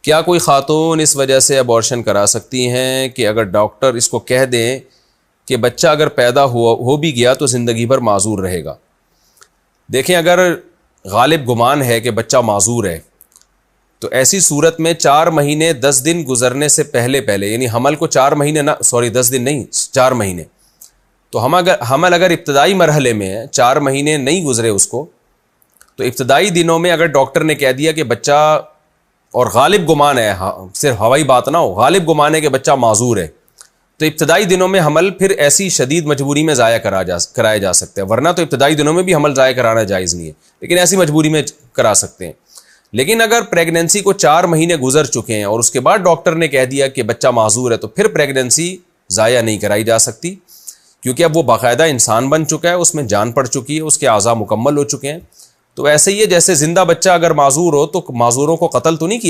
کیا کوئی خاتون اس وجہ سے ابارشن کرا سکتی ہیں کہ اگر ڈاکٹر اس کو کہہ دیں کہ بچہ اگر پیدا ہو بھی گیا تو زندگی بھر معذور رہے گا؟ دیکھیں، اگر غالب گمان ہے کہ بچہ معذور ہے تو ایسی صورت میں 4 مہینے 10 دن گزرنے سے پہلے یعنی حمل کو 4 مہینے 10 دن نہیں 4 مہینے، تو حمل اگر ابتدائی مرحلے میں ہے، 4 مہینے نہیں گزرے اس کو، تو ابتدائی دنوں میں اگر ڈاکٹر نے کہہ دیا کہ بچہ، اور غالب گمان ہے، صرف ہوائی بات نہ ہو، غالب گمان ہے کہ بچہ معذور ہے، تو ابتدائی دنوں میں حمل پھر ایسی شدید مجبوری میں ضائع کرایا جا سکتا ہے، ورنہ تو ابتدائی دنوں میں بھی حمل ضائع کرانا جائز نہیں ہے، لیکن ایسی مجبوری میں کرا سکتے ہیں۔ لیکن اگر پریگننسی کو 4 مہینے گزر چکے ہیں اور اس کے بعد ڈاکٹر نے کہہ دیا کہ بچہ معذور ہے، تو پھر پریگننسی ضائع نہیں کرائی جا سکتی، کیونکہ اب وہ باقاعدہ انسان بن چکا ہے، اس میں جان پڑ چکی ہے، اس کے اعضاء مکمل ہو چکے ہیں۔ تو ایسے ہی ہے جیسے زندہ بچہ اگر معذور ہو تو معذوروں کو قتل تو نہیں کیا